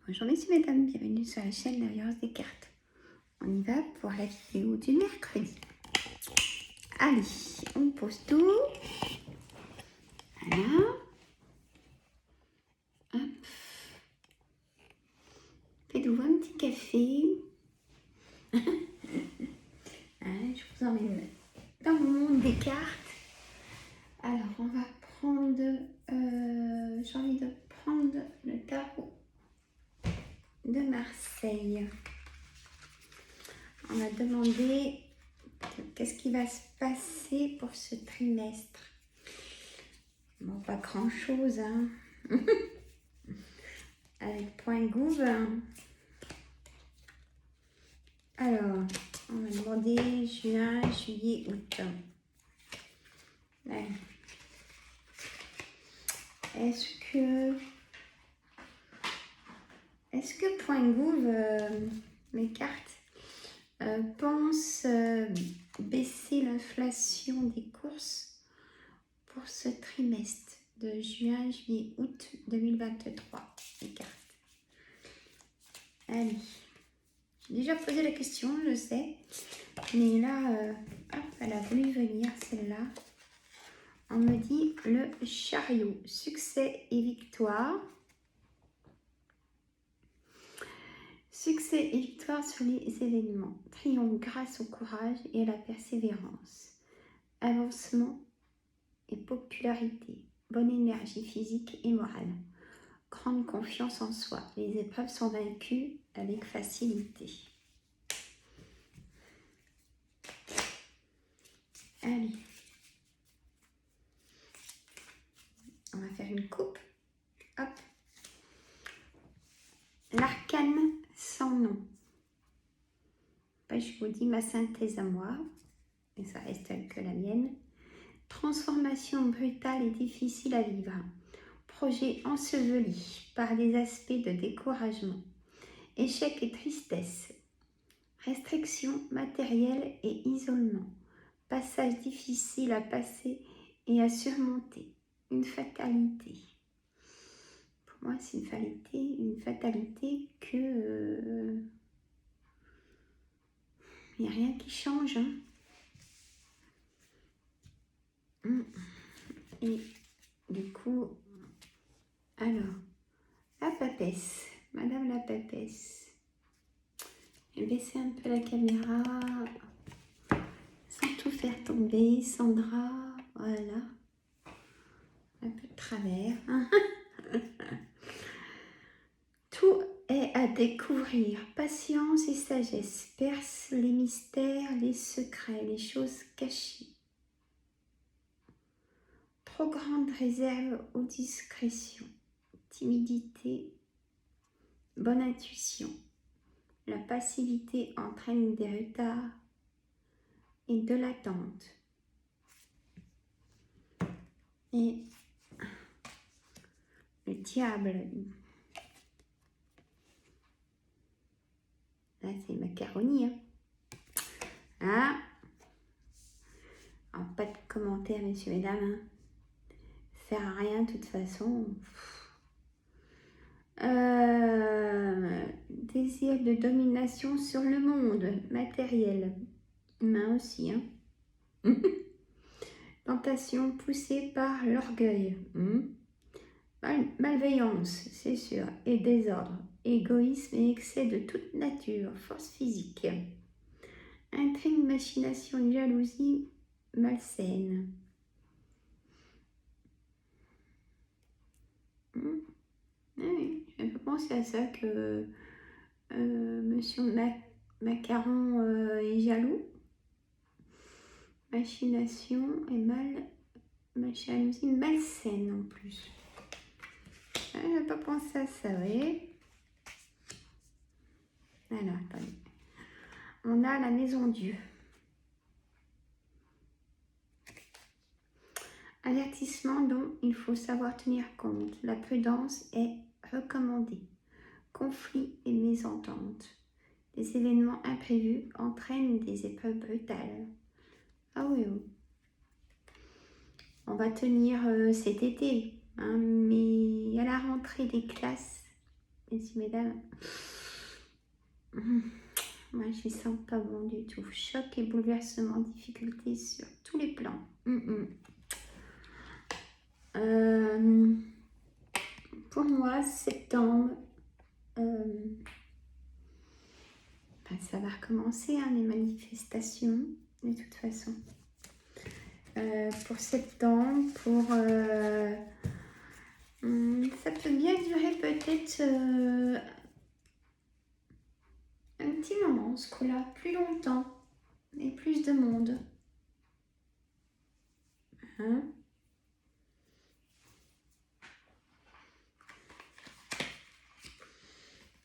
Bonjour messieurs, mesdames, bienvenue sur la chaîne La Violence des cartes. On y va pour la vidéo du mercredi. Allez, on pose tout. Voilà. Hop. Faites-vous un petit café. Allez, je vous emmène dans mon monde des cartes. Alors, on va prendre, j'ai envie de prendre le tarot de Marseille. On a demandé qu'est-ce qui va se passer pour ce trimestre. Bon, pas grand-chose, hein. Avec point gouv. Alors, on va demander juin, juillet, août. Ouais. Est-ce que point gouv, mes cartes, pensent baisser l'inflation des courses pour ce trimestre de juin, juillet, août 2023, les cartes. Allez, j'ai déjà posé la question, je sais, mais là, hop, elle a voulu venir celle-là. On me dit le chariot, succès et victoire. Succès et victoire sur les événements. Triomphe grâce au courage et à la persévérance. Avancement et popularité. Bonne énergie physique et morale. Grande confiance en soi. Les épreuves sont vaincues avec facilité. Allez. On va faire une coupe. Hop. L'arcane sans nom. Je vous dis ma synthèse à moi. Et ça reste que la mienne. Transformation brutale et difficile à vivre. Projet enseveli par des aspects de découragement. Échec et tristesse. Restrictions matérielles et isolement. Passage difficile à passer et à surmonter. Une fatalité. Pour moi, c'est une fatalité que il n'y a rien qui change. Hein. Et du coup, alors, la papesse, Madame la papesse. Je vais baisser un peu la caméra sans tout faire tomber, Sandra, voilà. Un peu de travers. Tout est à découvrir. Patience et sagesse. Perce les mystères, les secrets, les choses cachées. Trop grande réserve ou discrétion. Timidité. Bonne intuition. La passivité entraîne des retards et de l'attente. Et le diable. Là, c'est macaroni. Hein. Ah. Alors, pas de commentaires, messieurs, mesdames. Hein. Ça sert à rien, de toute façon. Désir de domination sur le monde matériel. Humain aussi. Hein. Tentation poussée par l'orgueil. Malveillance, c'est sûr. Et désordre. Égoïsme et excès de toute nature. Force physique. Intrigue, machination, jalousie malsaine. Oui, j'ai pas pensé à ça que Monsieur Macaron est jaloux. Machination et jalousie malsaine en plus. J'ai pas pensé à ça, oui. Alors, attendez. On a la maison Dieu. Avertissement dont il faut savoir tenir compte. La prudence est recommandée. Conflits et mésententes. Les événements imprévus entraînent des épreuves brutales. Ah oui, oui. On va tenir cet été, hein, mais à la rentrée des classes, messieurs, mesdames. Moi, je ne sens pas bon du tout. Choc et bouleversement, difficulté sur tous les plans. Pour moi, septembre, ça va recommencer, hein, les manifestations, de toute façon. Pour septembre, ça peut bien durer peut-être un petit moment, ce coup-là, plus longtemps et plus de monde. Hein?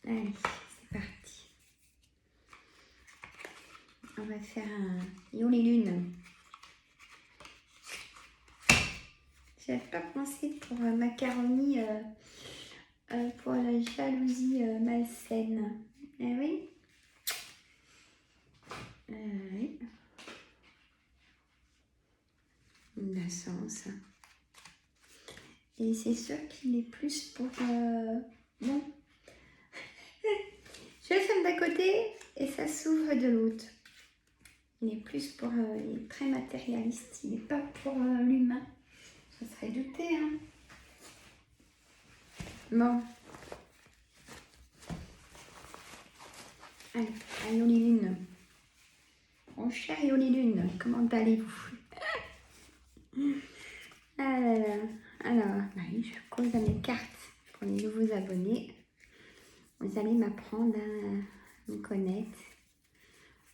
Allez, c'est parti. On va faire un Yo les lunes. J'avais pas pensé pour macaroni pour la jalousie malsaine. Eh oui. Oui. Il a sens. Et c'est sûr qu'il est plus pour... bon. Je le ferme d'un côté et ça s'ouvre de l'autre. Il est plus pour... il est très matérialiste. Il n'est pas pour l'humain. Ça serait douté, hein. Bon. Allez, allons les lunes. Mon cher Yoli Lune, comment allez-vous? Ah là là. Alors, je cause à mes cartes pour les nouveaux abonnés. Vous allez m'apprendre à me connaître.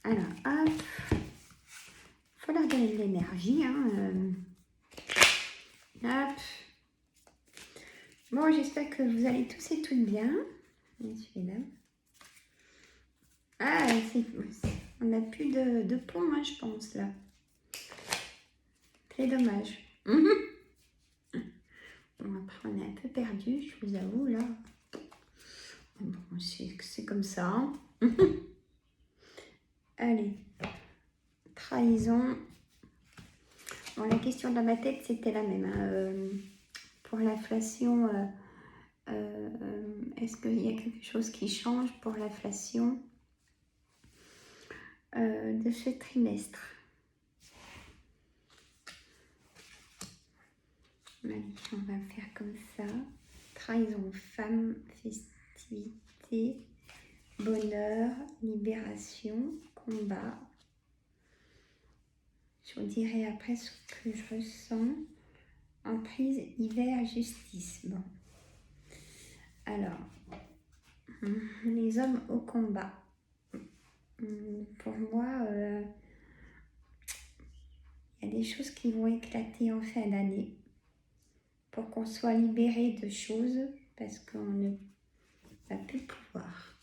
Alors, hop. Faut leur donner de l'énergie. Hein. Hop. Bon, j'espère que vous allez tous et toutes bien. Messieurs et dames. Ah, on n'a plus de pont, hein, je pense, là. C'est dommage. Bon, après, on est un peu perdu, je vous avoue, là. Bon, c'est comme ça. Hein. Allez. Trahison. Bon, la question dans ma tête, c'était la même. Hein. Pour l'inflation, est-ce qu'il y a quelque chose qui change pour l'inflation de ce trimestre? Allez, on va faire comme ça. Trahison, femme, festivité, bonheur, libération, combat. Je vous dirai après ce que je ressens. Emprise, hiver, justice. Bon. Alors, les hommes au combat. Pour moi, il y a des choses qui vont éclater en fin d'année pour qu'on soit libéré de choses parce qu'on ne va plus pouvoir.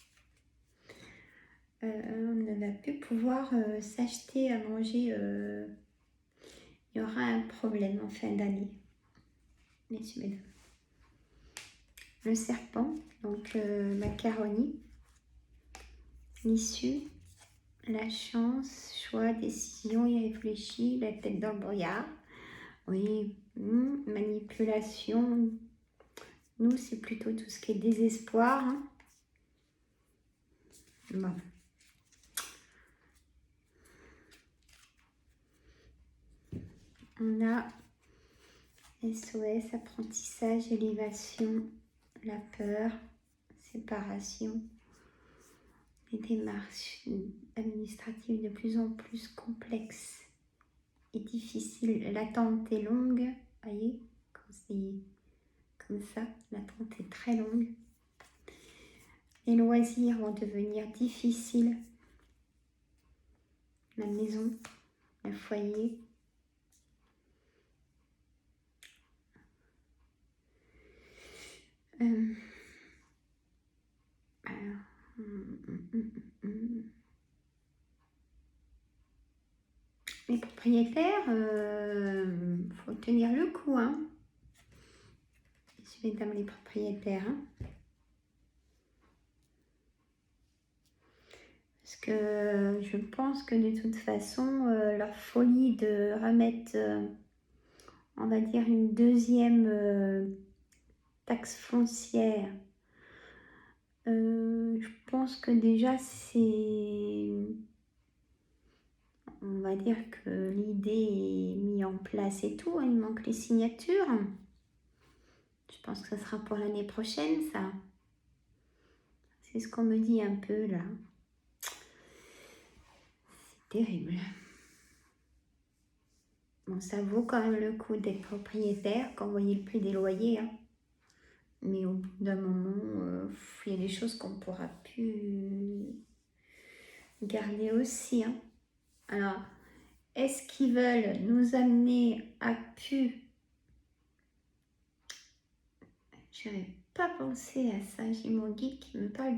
On ne va plus pouvoir s'acheter à manger. Il y aura un problème en fin d'année. Messieurs, mesdames. Le serpent, donc macaroni, l'issue, la chance, choix, décision, irréfléchi, la tête dans le brouillard. Oui, manipulation. Nous, c'est plutôt tout ce qui est désespoir. Hein. Bon. On a SOS, apprentissage, élévation, la peur, séparation, les démarches administratives de plus en plus complexes et difficiles. L'attente est longue, voyez, quand c'est comme ça, l'attente est très longue. Les loisirs vont devenir difficiles. La maison, le foyer. Les propriétaires, faut tenir le coup, hein. Messieurs, mesdames les propriétaires, hein. Parce que je pense que de toute façon, leur folie de remettre, on va dire, une deuxième taxe foncière Je pense que déjà c'est... On va dire que l'idée est mise en place et tout, hein, il manque les signatures. Je pense que ça sera pour l'année prochaine, ça. C'est ce qu'on me dit un peu là. C'est terrible. Bon, ça vaut quand même le coup d'être propriétaire quand vous voyez le prix des loyers. Hein. Mais au bout d'un moment, il y a des choses qu'on ne pourra plus garder aussi. Hein. Alors, est-ce qu'ils veulent nous amener à plus... Je n'avais pas pensé à ça. J'ai mon guide qui me parle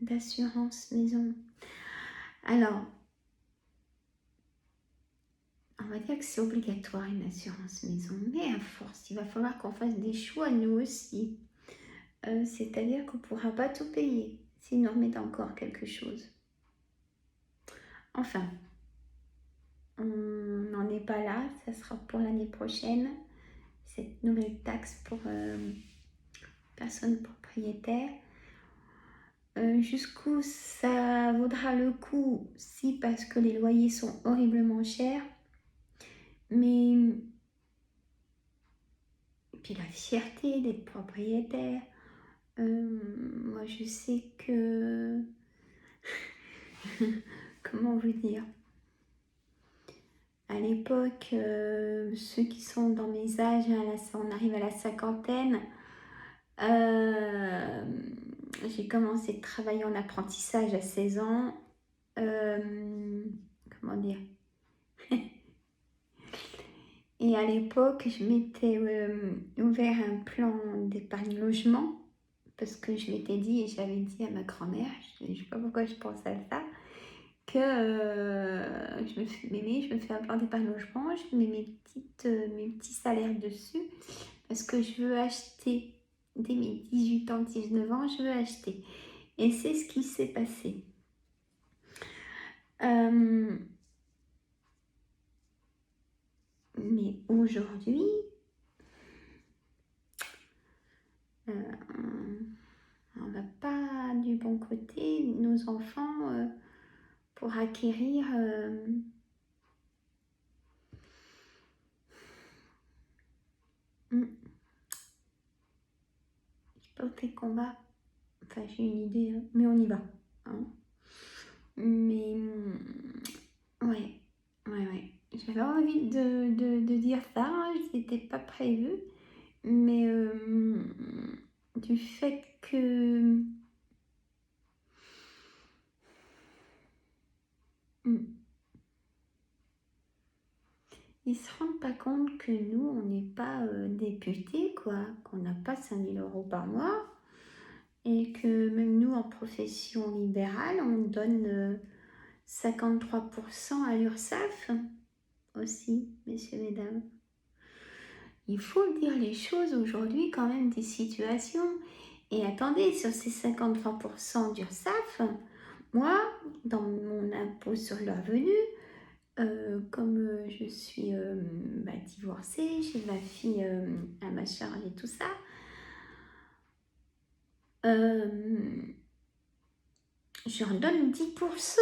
d'assurance maison. Alors, on va dire que c'est obligatoire une assurance maison, mais à force, il va falloir qu'on fasse des choix nous aussi. C'est-à-dire qu'on ne pourra pas tout payer s'ils nous remettent encore quelque chose. Enfin, on n'en est pas là, ça sera pour l'année prochaine, cette nouvelle taxe pour personnes propriétaires. Jusqu'où ça vaudra le coup, si parce que les loyers sont horriblement chers, mais et puis la fierté d'être propriétaire. Moi je sais que comment vous dire, à l'époque, ceux qui sont dans mes âges, on arrive à la cinquantaine, j'ai commencé de travailler en apprentissage à 16 ans. Comment dire? Et à l'époque, je m'étais ouvert un plan d'épargne logement parce que je m'étais dit, et j'avais dit à ma grand-mère, je ne sais pas pourquoi je pense à ça, que je me fais un plan d'épargne logement, je mets mes petits salaires dessus parce que je veux acheter. Dès mes 18 ans, 19 ans, je veux acheter. Et c'est ce qui s'est passé. Mais aujourd'hui, on va pas du bon côté. Nos enfants, pour acquérir... je porte qu'on va... Enfin, j'ai une idée, hein, mais on y va. Hein. Mais... ouais. J'avais envie de dire ça, hein, c'était pas prévu. Mais du fait que... Ils se rendent pas compte que nous, on n'est pas députés, quoi, qu'on n'a pas 5 000 € par mois, et que même nous, en profession libérale, on donne 53% à l'URSSAF aussi, messieurs, mesdames. Il faut dire les choses aujourd'hui, quand même, des situations. Et attendez, sur ces 53% d'URSSAF, moi, dans mon impôt sur le revenu, comme je suis divorcée, j'ai ma fille à ma charge et tout ça, j'en donne 10%.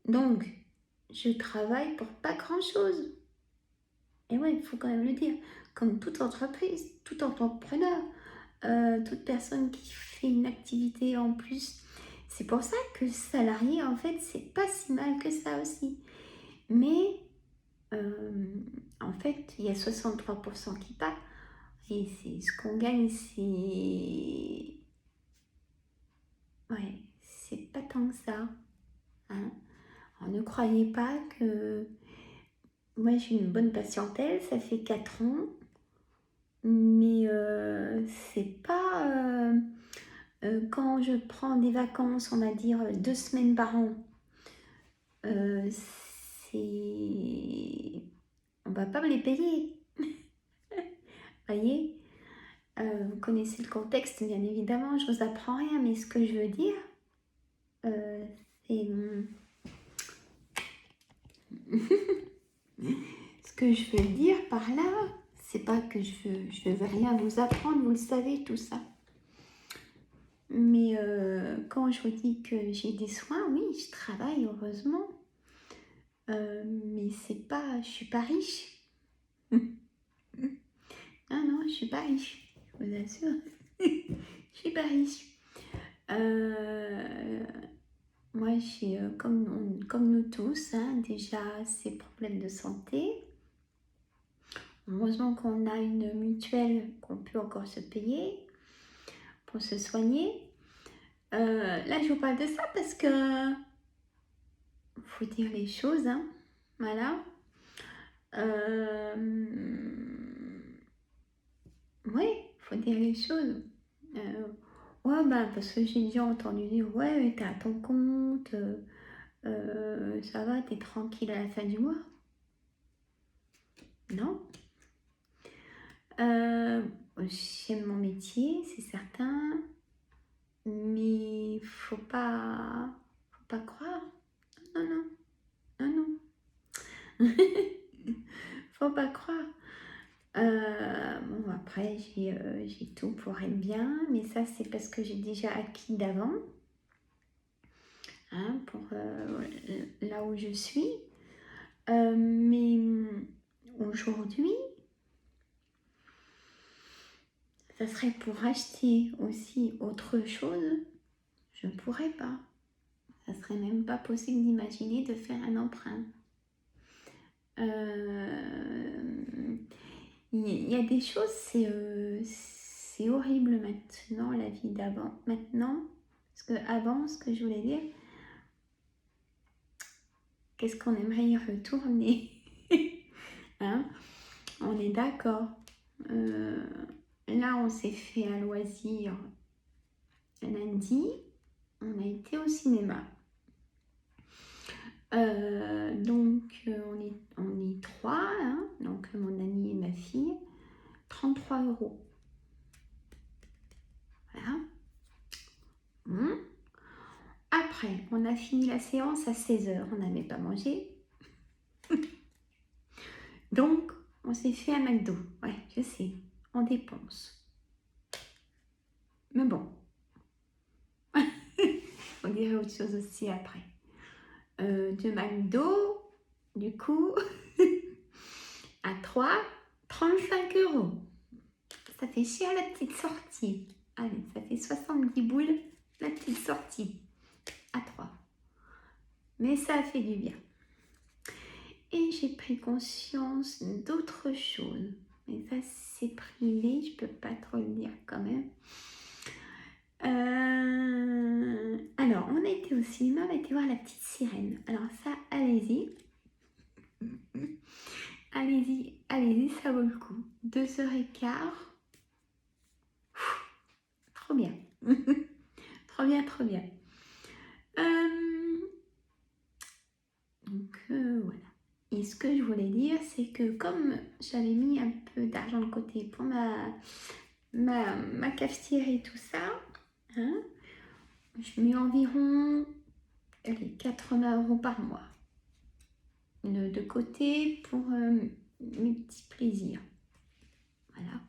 Donc, je travaille pour pas grand-chose. Et ouais, il faut quand même le dire. Comme toute entreprise, tout entrepreneur, toute personne qui fait une activité en plus. C'est pour ça que salarié, en fait, c'est pas si mal que ça aussi. Mais en fait, il y a 63% qui part. Et c'est ce qu'on gagne, c'est... Ouais, c'est pas tant que ça. Hein. Alors, ne croyez pas que... Moi, j'ai une bonne patientèle, ça fait 4 ans. Mais c'est pas... quand je prends des vacances, on va dire 2 semaines par an, c'est... On va pas me les payer. Voyez, vous connaissez le contexte, bien évidemment, je vous apprends rien, mais ce que je veux dire, c'est... ce que je veux dire par là, c'est pas que je veux rien vous apprendre, vous le savez tout ça. Mais quand je vous dis que j'ai des soins, oui, je travaille, heureusement. Mais c'est pas, je suis pas riche. Ah non, je suis pas riche, je vous assure. Je suis pas riche. Moi, j'ai, comme nous tous, hein, déjà ces problèmes de santé. Heureusement qu'on a une mutuelle qu'on peut encore se payer pour se soigner. Là, je vous parle de ça parce que faut dire les choses, hein. Voilà. Oui, faut dire les choses. Ouais, bah, parce que j'ai déjà entendu dire, ouais, t'es à ton compte, ça va, t'es tranquille à la fin du mois. Non. J'aime mon métier, c'est certain, mais faut pas croire. Non, non, non, non. Faut pas croire. Bon, après, j'ai tout pour être bien, mais ça, c'est parce que j'ai déjà acquis d'avant, hein, pour là où je suis. Mais aujourd'hui, ça serait pour acheter aussi autre chose, je ne pourrais pas. Ça serait même pas possible d'imaginer de faire un emprunt. Il y a des choses, c'est horrible maintenant, la vie d'avant. Maintenant, parce que avant, ce que je voulais dire, qu'est-ce qu'on aimerait y retourner? Hein? On est d'accord. Là, on s'est fait un loisir lundi. On a été au cinéma. On est trois, hein, donc mon ami et ma fille. 33 €. Voilà. Après, on a fini la séance à 16 h. On n'avait pas mangé. Donc, on s'est fait un McDo. Ouais, je sais, on dépense. Mais bon, on dirait autre chose aussi après. De McDo, du coup, à 3, 35 €. Ça fait cher la petite sortie. Allez, ça fait 70 boules la petite sortie. À 3. Mais ça a fait du bien. Et j'ai pris conscience d'autres choses. Mais ça, c'est privé, je peux pas trop le dire quand même. Alors, on a été au cinéma, on a été voir La Petite Sirène. Alors ça, allez-y. Allez-y, allez-y, ça vaut le coup. 2h15. Trop bien. Trop bien, trop bien. Donc, voilà. Et ce que je voulais dire, c'est que comme j'avais mis un peu d'argent de côté pour ma cafetière et tout ça, hein, je mets environ 80 € par mois de côté pour mes petits plaisirs. Voilà.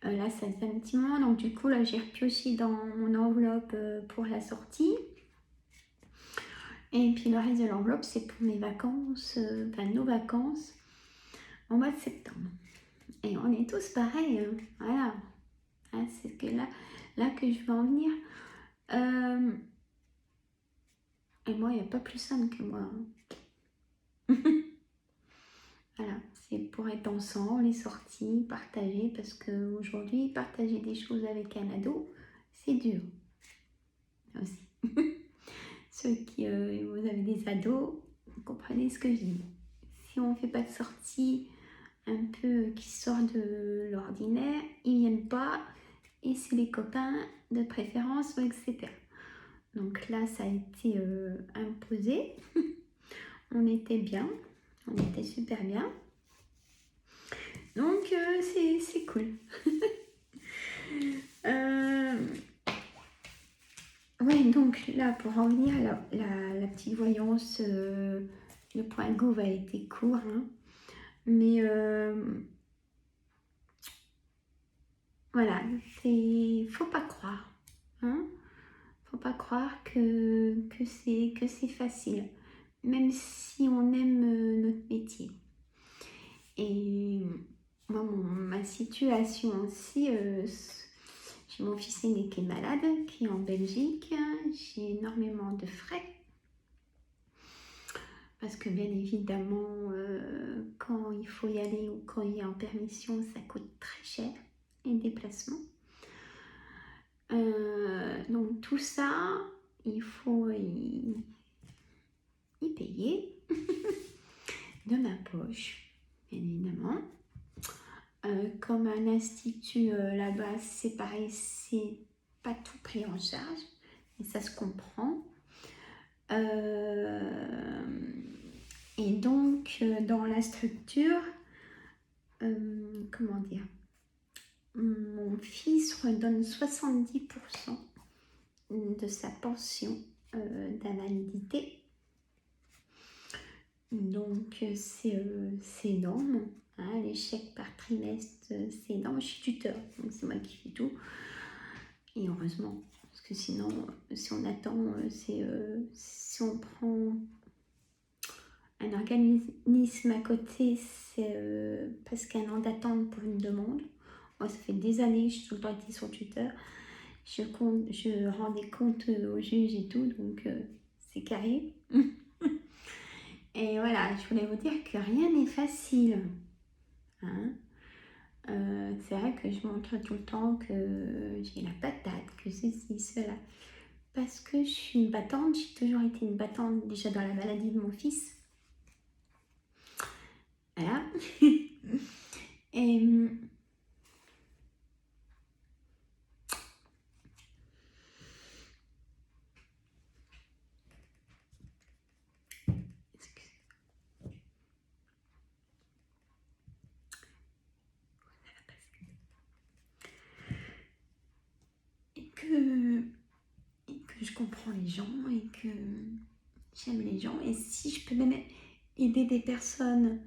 Là, ça fait un petit moment, donc du coup, là, j'ai repioché dans mon enveloppe pour la sortie. Et puis le reste de l'enveloppe, c'est pour mes vacances, enfin nos vacances, en mois de septembre. Et on est tous pareils, hein. Voilà. Hein, c'est que là que je veux en venir. Et moi, il n'y a pas plus simple que moi, hein. Voilà, c'est pour être ensemble, les sorties, partager, parce qu'aujourd'hui, partager des choses avec un ado, c'est dur. Aussi. Ceux qui, vous avez des ados, vous comprenez ce que je dis. Si on ne fait pas de sortie un peu qui sortent de l'ordinaire, ils viennent pas, et c'est les copains de préférence, etc. Donc là, ça a été imposé. On était bien, on était super bien. Donc c'est cool. Ouais, donc là, pour en venir à la petite voyance, le point Gouv a été court, hein. Mais voilà, faut pas croire. pas croire que c'est facile, même si on aime notre métier. Et moi, ma situation aussi, j'ai mon fils aîné qui est malade, qui est en Belgique. J'ai énormément de frais. Parce que bien évidemment, quand il faut y aller ou quand il est en permission, ça coûte très cher, les déplacements. Donc tout ça, il faut y payer de ma poche, bien évidemment. Comme un institut là-bas, c'est pareil, c'est pas tout pris en charge, et ça se comprend. Et donc, dans la structure, comment dire, mon fils redonne 70% de sa pension d'invalidité. Donc, c'est énorme. Hein, les chèques par trimestre, c'est énorme. Je suis tuteur, donc c'est moi qui fais tout. Et heureusement, parce que sinon, si on attend, si on prend un organisme à côté, c'est parce qu'un an d'attente pour une demande. Moi, ça fait des années, je suis tout le temps été son tuteur. Je rends des comptes au juge et tout, donc c'est carré. Et voilà, je voulais vous dire que rien n'est facile. Hein, c'est vrai que je montre tout le temps que j'ai la patate, que ceci, cela. Parce que je suis une battante, j'ai toujours été une battante déjà dans la maladie de mon fils. Voilà. Et que je comprends les gens et que j'aime les gens. Et si je peux même aider des personnes,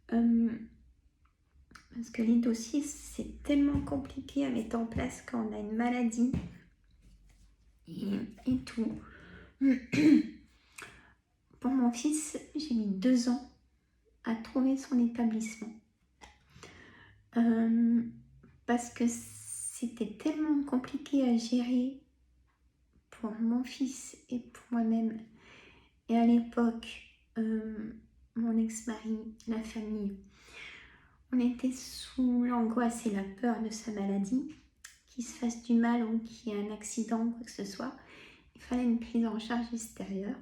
parce que les dossiers, c'est tellement compliqué à mettre en place quand on a une maladie et tout. Pour mon fils, j'ai mis 2 ans à trouver son établissement. Parce que c'était tellement compliqué à gérer pour mon fils et pour moi-même. Et à l'époque, mon ex-mari, la famille, on était sous l'angoisse et la peur de sa maladie, qu'il se fasse du mal ou qu'il y ait un accident ou quoi que ce soit. Il fallait une prise en charge extérieure.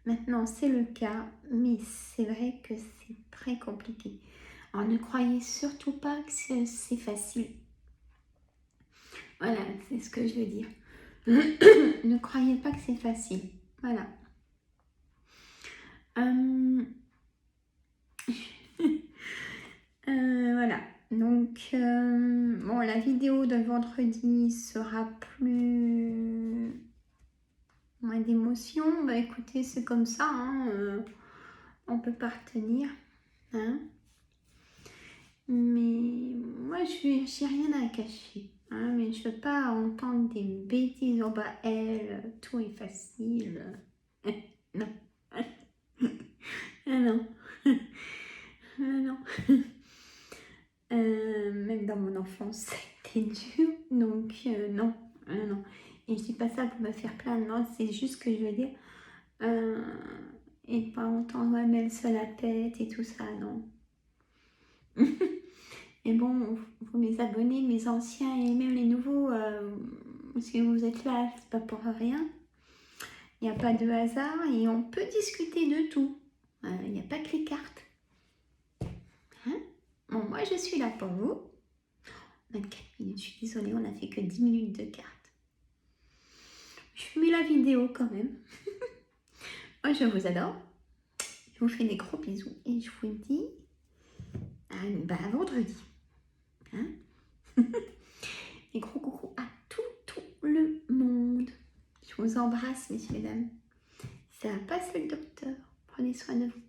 Maintenant, c'est le cas, mais c'est vrai que c'est très compliqué. Alors, ne croyez surtout pas que c'est facile. Voilà, c'est ce que je veux dire. Ne croyez pas que c'est facile. Voilà. Voilà. Donc, bon, la vidéo de vendredi sera plus... moins d'émotion. Bah écoutez, c'est comme ça. Hein, on peut pas retenir. Hein. Mais moi, j'ai rien à cacher. Hein, mais je veux pas entendre des bêtises. Oh bah elle, tout est facile. Non. Ah non. Ah non. Même dans mon enfance, c'était dur. Donc non. Non. Et je dis pas ça pour me faire plaindre. Non, c'est juste que je veux dire. Et pas entendre ouais, mais elle se la pète et tout ça, non. Et bon, pour mes abonnés, mes anciens et même les nouveaux, si vous êtes là, c'est pas pour rien. Il n'y a pas de hasard et on peut discuter de tout. Il n'y a pas que les cartes. Hein, bon, moi, je suis là pour vous. 24 minutes, je suis désolée, on n'a fait que 10 minutes de cartes. Je mets la vidéo quand même. Moi, je vous adore. Je vous fais des gros bisous et je vous dis à vendredi. Hein. Et gros coucou à tout le monde. Je vous embrasse, messieurs, mesdames. Ça passe le docteur. Prenez soin de vous.